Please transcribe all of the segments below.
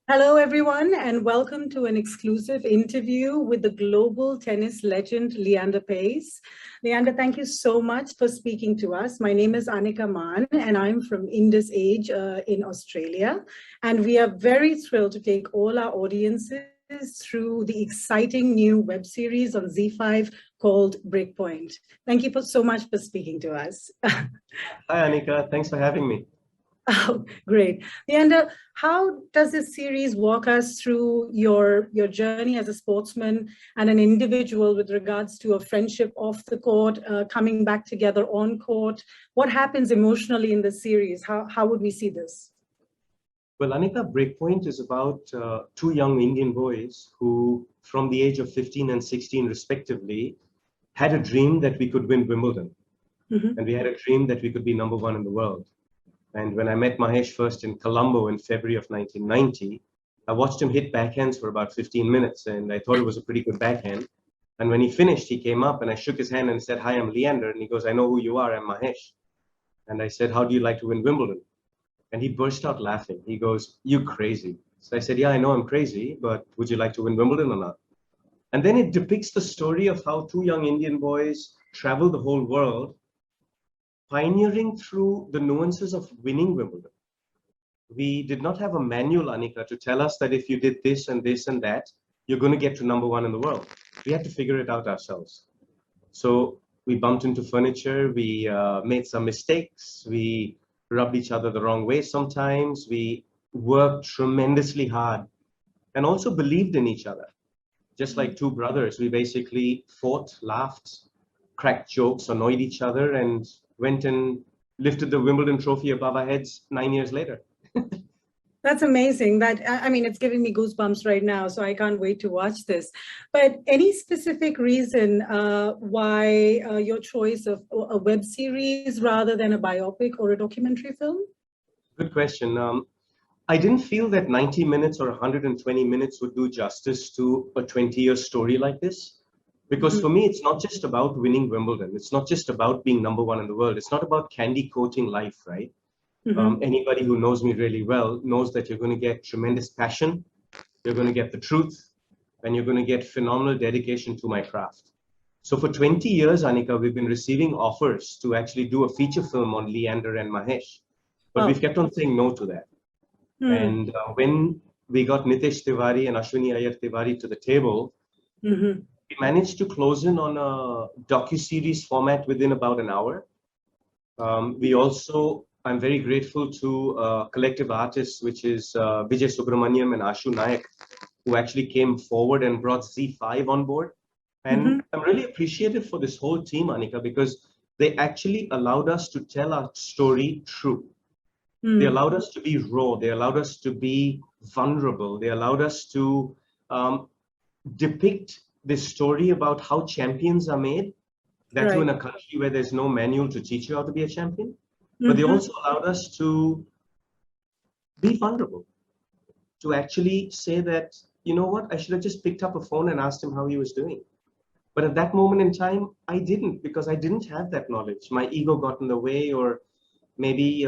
Hello, everyone, and welcome to an exclusive interview with the global tennis legend, Leander Paes. Leander, thank you so much for speaking to us. My name is Anica Mann, and I'm from Indusage in Australia. And we are very thrilled to take all our audiences through the exciting new web series on ZEE5 called Breakpoint. Thank you so much for speaking to us. Hi, Anica. Thanks for having me. Oh, great. Leander, how does this series walk us through your journey as a sportsman and an individual with regards to a friendship off the court, coming back together on court? What happens emotionally in the series? How would we see this? Well, Anica, Breakpoint is about two young Indian boys who, from the age of 15 and 16 respectively, had a dream that we could win Wimbledon. Mm-hmm. And we had a dream that we could be number one in the world. And when I met Mahesh first in Colombo in February of 1990, I watched him hit backhands for about 15 minutes, and I thought it was a pretty good backhand. And when he finished, he came up and I shook his hand and said, "Hi, I'm Leander." And he goes, "I know who you are, I'm Mahesh." And I said, "How do you like to win Wimbledon?" And he burst out laughing. He goes, "You crazy." So I said, "Yeah, I know I'm crazy, but would you like to win Wimbledon or not?" And then it depicts the story of how two young Indian boys travel the whole world, pioneering through the nuances of winning Wimbledon. We did not have a manual, Anica, to tell us that if you did this and this and that, you're going to get to number one in the world. We had to figure it out ourselves. So we bumped into furniture, we made some mistakes, we rubbed each other the wrong way sometimes, we worked tremendously hard and also believed in each other. Just like two brothers, we basically fought, laughed, cracked jokes, annoyed each other, and went and lifted the Wimbledon trophy above our heads 9 years later. That's amazing. I mean, it's giving me goosebumps right now, so I can't wait to watch this. But any specific reason why your choice of a web series rather than a biopic or a documentary film? Good question. I didn't feel that 90 minutes or 120 minutes would do justice to a 20-year story like this. Because for me, it's not just about winning Wimbledon. It's not just about being number one in the world. It's not about candy coating life, right? Anybody who knows me really well knows that you're going to get tremendous passion, you're going to get the truth, and you're going to get phenomenal dedication to my craft. So for 20 years, Anica, we've been receiving offers to actually do a feature film on Leander and Mahesh. But we've kept on saying no to that. And when we got Nitesh Tiwari and Ashwini Iyer Tiwari to the table, we managed to close in on a docuseries format within about an hour. I'm very grateful to collective artists, which is Vijay Subramaniam and Ashu Nayak, who actually came forward and brought ZEE5 on board. And I'm really appreciative for this whole team, Anica, because they actually allowed us to tell our story true. They allowed us to be raw. They allowed us to be vulnerable. They allowed us to depict this story about how champions are made. That too in a country where there's no manual to teach you how to be a champion. But they also allowed us to be vulnerable, to actually say that, you know what, I should have just picked up a phone and asked him how he was doing. But at that moment in time, I didn't, because I didn't have that knowledge. My ego got in the way, or maybe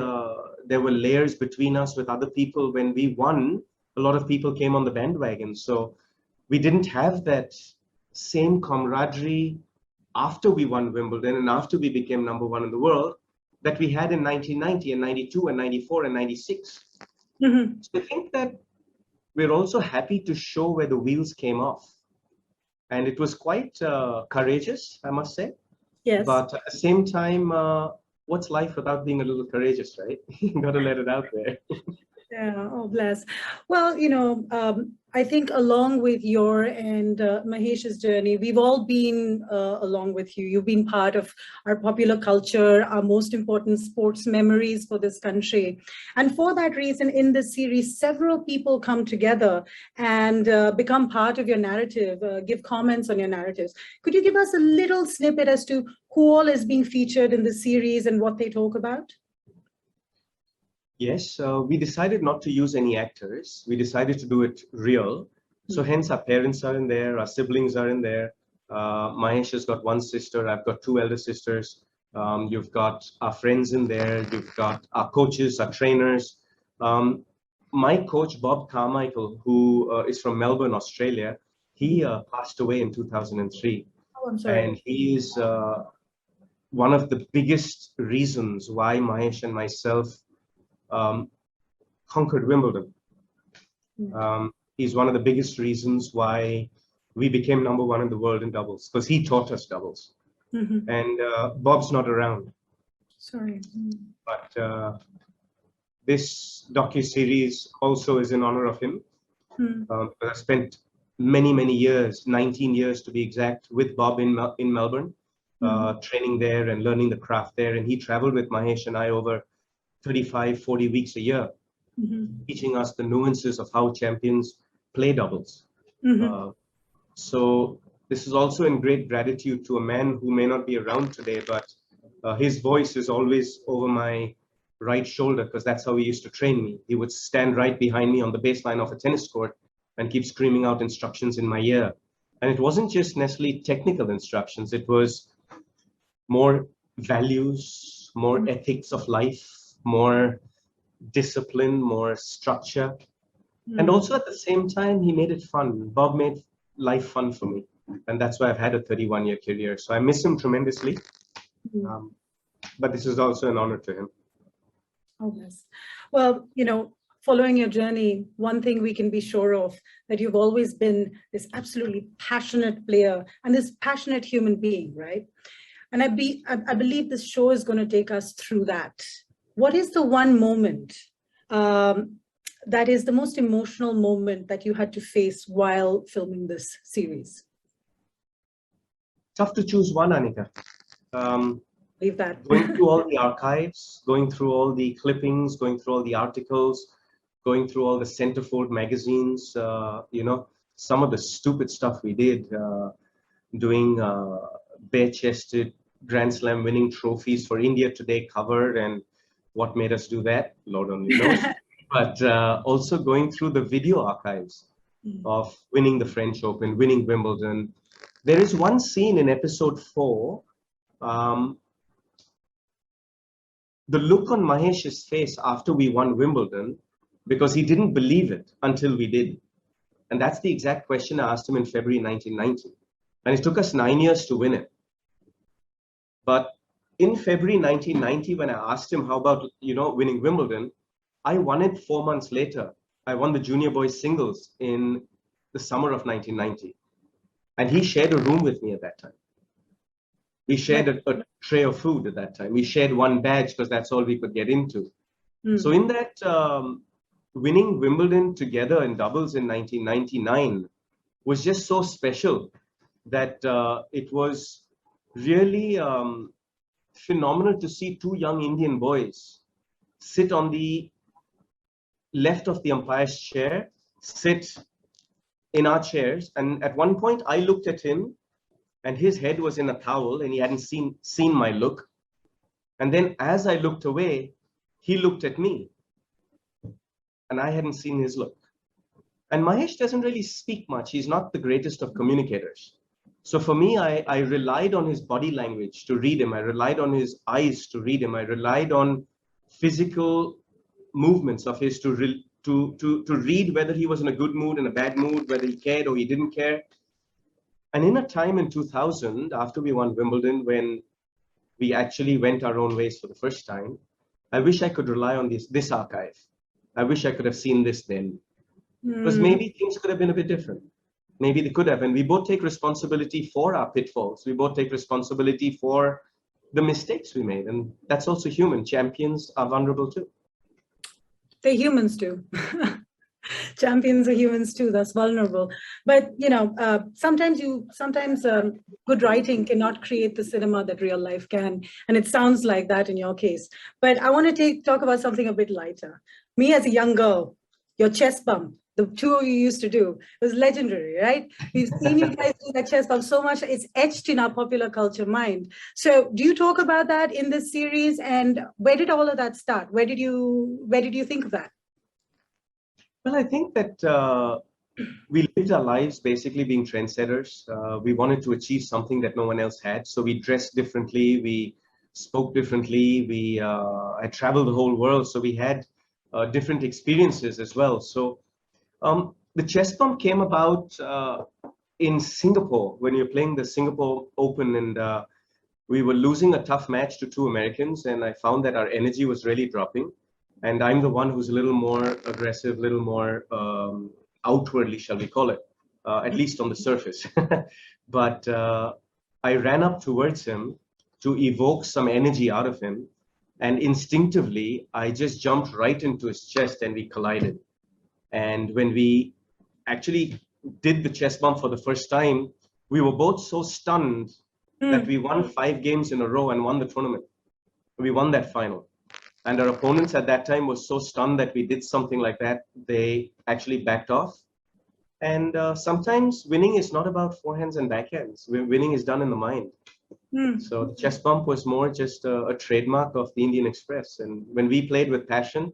there were layers between us with other people. When we won, a lot of people came on the bandwagon. So we didn't have that same camaraderie after we won Wimbledon and after we became number one in the world that we had in 1990 and 92 and 94 and 96. So I think that we're also happy to show where the wheels came off. And it was quite courageous, I must say. Yes. But at the same time, what's life without being a little courageous, right? You got to let it out there. Yeah, oh bless. Well, you know, I think along with your and Mahesh's journey, we've all been along with you. You've been part of our popular culture, our most important sports memories for this country. And for that reason, in this series, several people come together and become part of your narrative, give comments on your narratives. Could you give us a little snippet as to who all is being featured in the series and what they talk about? Yes, we decided not to use any actors. We decided to do it real. So hence our parents are in there, our siblings are in there. Mahesh has got one sister, I've got two elder sisters. You've got our friends in there, you've got our coaches, our trainers. my coach, Bob Carmichael, who is from Melbourne, Australia, he passed away in 2003. Oh, I'm sorry. And he is one of the biggest reasons why Mahesh and myself conquered Wimbledon. He's one of the biggest reasons why we became #1 in the world in doubles, because he taught us doubles. And Bob's not around. Sorry. But this docu-series also is in honor of him. I spent many years, 19 years to be exact, with Bob in Melbourne, training there and learning the craft there. And he traveled with Mahesh and I over 35, 40 weeks a year, teaching us the nuances of how champions play doubles. So this is also in great gratitude to a man who may not be around today, but his voice is always over my right shoulder, because that's how he used to train me. He would stand right behind me on the baseline of a tennis court and keep screaming out instructions in my ear. And it wasn't just necessarily technical instructions. It was more values, more ethics of life, more discipline, more structure. And also at the same time, he made it fun. Bob made life fun for me. And that's why I've had a 31-year career. So I miss him tremendously. But this is also an honor to him. Oh, yes. Well, you know, following your journey, one thing we can be sure of, that you've always been this absolutely passionate player and this passionate human being, right? And I believe this show is going to take us through that. What is the one moment that is the most emotional moment that you had to face while filming this series? Tough to choose one, Anika. Leave that. Going through all the archives, going through all the clippings, going through all the articles, going through all the centerfold magazines, you know, some of the stupid stuff we did, doing bare-chested Grand Slam winning trophies for India Today cover, and what made us do that, Lord only knows. But also going through the video archives of winning the French Open, winning Wimbledon. There is one scene in episode 4, the look on Mahesh's face after we won Wimbledon, because he didn't believe it until we did. And that's the exact question I asked him in February 1990. And it took us 9 years to win it. But in February 1990, when I asked him, how about, you know, winning Wimbledon, I won it 4 months later. I won the junior boys singles in the summer of 1990. And he shared a room with me at that time. We shared a tray of food at that time. We shared one badge because that's all we could get into. So in that winning Wimbledon together in doubles in 1999 was just so special that it was really phenomenal to see two young Indian boys sit on the left of the umpire's chair, sit in our chairs. And at one point I looked at him and his head was in a towel and he hadn't seen my look. And then as I looked away, he looked at me and I hadn't seen his look. And Mahesh doesn't really speak much. He's not the greatest of communicators. So for me, I relied on his body language to read him. I relied on his eyes to read him. I relied on physical movements of his to read whether he was in a good mood, in a bad mood, whether he cared or he didn't care. And in a time in 2000, after we won Wimbledon, when we actually went our own ways for the first time, I wish I could rely on this archive. I wish I could have seen this then. Because maybe things could have been a bit different. Maybe they could have. And we both take responsibility for our pitfalls. We both take responsibility for the mistakes we made. And that's also human. Champions are vulnerable too. They're humans too. Champions are humans too. That's vulnerable. But you know, sometimes good writing cannot create the cinema that real life can, and it sounds like that in your case. But I want to talk about something a bit lighter. Me as a young girl, your chest bump, the tour you used to do, was legendary, right? We've seen you guys do that chest bump so much; it's etched in our popular culture mind. So, do you talk about that in this series? And where did all of that start? Where did you think of that? Well, I think that we lived our lives basically being trendsetters. We wanted to achieve something that no one else had. So we dressed differently, we spoke differently, I traveled the whole world. So we had different experiences as well. So the chess bump came about in Singapore when you're playing the Singapore Open, and we were losing a tough match to two Americans, and I found that our energy was really dropping. And I'm the one who's a little more aggressive, a little more outwardly, shall we call it, at least on the surface. But I ran up towards him to evoke some energy out of him. And instinctively, I just jumped right into his chest and we collided. And when we actually did the chest bump for the first time, we were both so stunned that we won 5 games in a row and won the tournament. We won that final. And our opponents at that time were so stunned that we did something like that, they actually backed off. And sometimes winning is not about forehands and backhands. Winning is done in the mind. So the chest bump was more just a trademark of the Indian Express. And when we played with passion,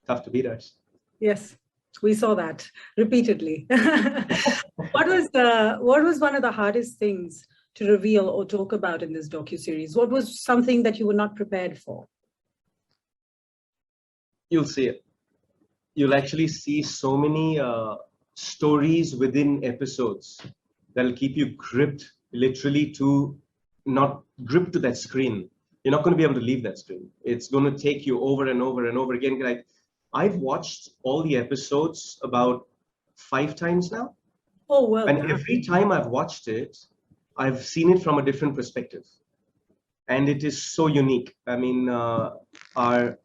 tough to beat us. Yes, we saw that repeatedly. What was one of the hardest things to reveal or talk about in this docuseries? What was something that you were not prepared for? You'll see it. You'll actually see so many stories within episodes that'll keep you gripped, literally not gripped to that screen. You're not going to be able to leave that screen. It's going to take you over and over and over again. Like, I've watched all the episodes about 5 times now. Oh, well. And every time I've watched it, I've seen it from a different perspective. And it is so unique. I mean, our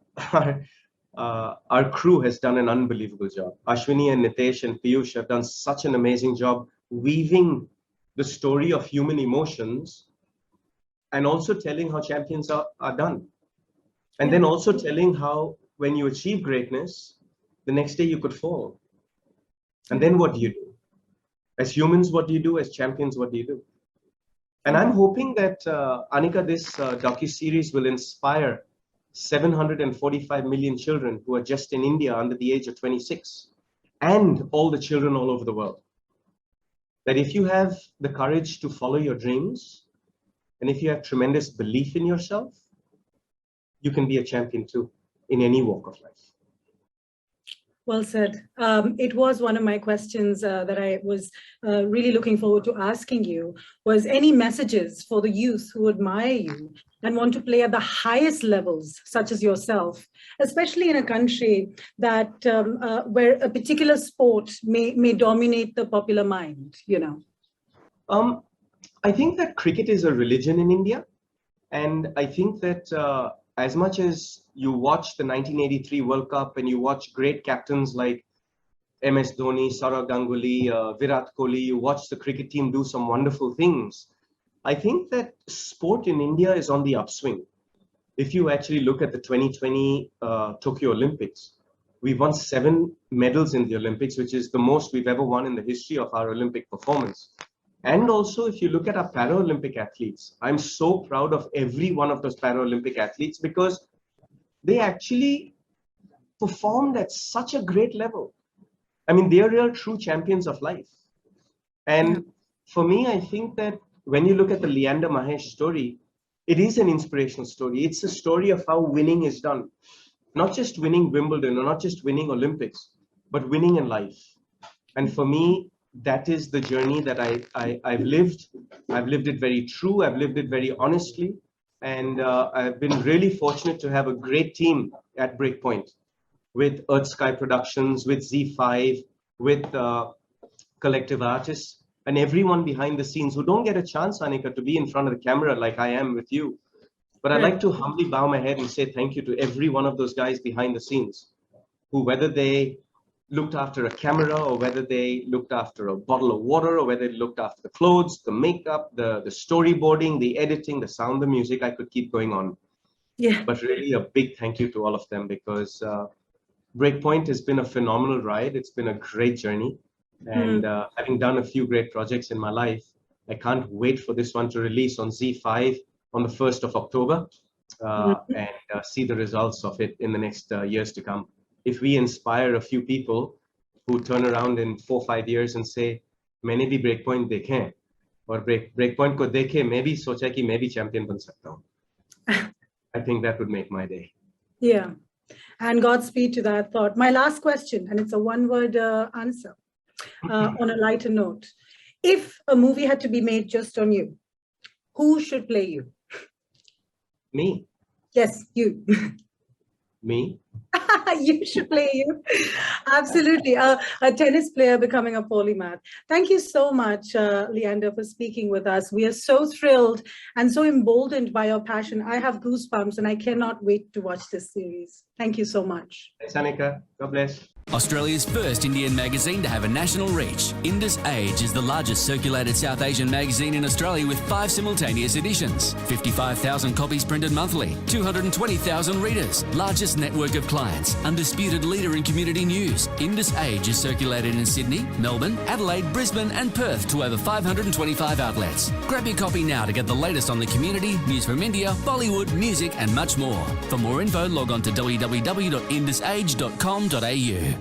crew has done an unbelievable job. Ashwini and Nitesh and Piyush have done such an amazing job weaving the story of human emotions and also telling how champions are done. And then also telling how when you achieve greatness, the next day you could fall. And then what do you do? As humans, what do you do? As champions, what do you do? And I'm hoping that, Anica, this docuseries will inspire 745 million children who are just in India under the age of 26, and all the children all over the world. That if you have the courage to follow your dreams, and if you have tremendous belief in yourself, you can be a champion too, in any walk of life. Well said. It was one of my questions that I was really looking forward to asking you, was any messages for the youth who admire you and want to play at the highest levels, such as yourself, especially in a country that where a particular sport may dominate the popular mind, you know? I think that cricket is a religion in India. And I think that as much as you watch the 1983 World Cup and you watch great captains like MS Dhoni, Saurav Ganguly, Virat Kohli, you watch the cricket team do some wonderful things. I think that sport in India is on the upswing. If you actually look at the 2020 Tokyo Olympics, we won 7 medals in the Olympics, which is the most we've ever won in the history of our Olympic performance. And also, if you look at our Paralympic athletes, I'm so proud of every one of those Paralympic athletes because they actually performed at such a great level. I mean, they are real true champions of life. And for me, I think that when you look at the Leander Paes story, it is an inspirational story. It's a story of how winning is done. Not just winning Wimbledon or not just winning Olympics, but winning in life. And for me, that is the journey that I've lived. I've lived it very true. I've lived it very honestly. And I've been really fortunate to have a great team at Breakpoint with Earth Sky Productions, with ZEE5, with Collective Artists, and everyone behind the scenes who don't get a chance, Anica, to be in front of the camera like I am with you. But I'd like to humbly bow my head and say thank you to every one of those guys behind the scenes who, whether they looked after a camera or whether they looked after a bottle of water or whether they looked after the clothes, the makeup, the storyboarding, the editing, the sound, the music, I could keep going on. But really a big thank you to all of them because Breakpoint has been a phenomenal ride. It's been a great journey. And having done a few great projects in my life, I can't wait for this one to release on ZEE5 on the 1st of October and see the results of it in the next years to come. If we inspire a few people who turn around in 4 or 5 years and say, मैंने भी Breakpoint देखे और Breakpoint को देखे मैं भी सोचा कि मैं भी champion बन सकता हूँ. I think that would make my day. Yeah. And Godspeed to that thought. My last question, and it's a one-word answer on a lighter note. If a movie had to be made just on you, who should play you? Me? Yes, you. Me? You should play you. Absolutely. A tennis player becoming a polymath. Thank you so much, Leander, for speaking with us. We are so thrilled and so emboldened by your passion. I have goosebumps and I cannot wait to watch this series. Thank you so much. Thanks, Anica. God bless. Australia's first Indian magazine to have a national reach, Indusage is the largest circulated South Asian magazine in Australia with 5 simultaneous editions, 55,000 copies printed monthly, 220,000 readers, largest network of clients, undisputed leader in community news. Indusage is circulated in Sydney, Melbourne, Adelaide, Brisbane and Perth to over 525 outlets. Grab your copy now to get the latest on the community, news from India, Bollywood, music and much more. For more info, log on to www.indusage.com.au.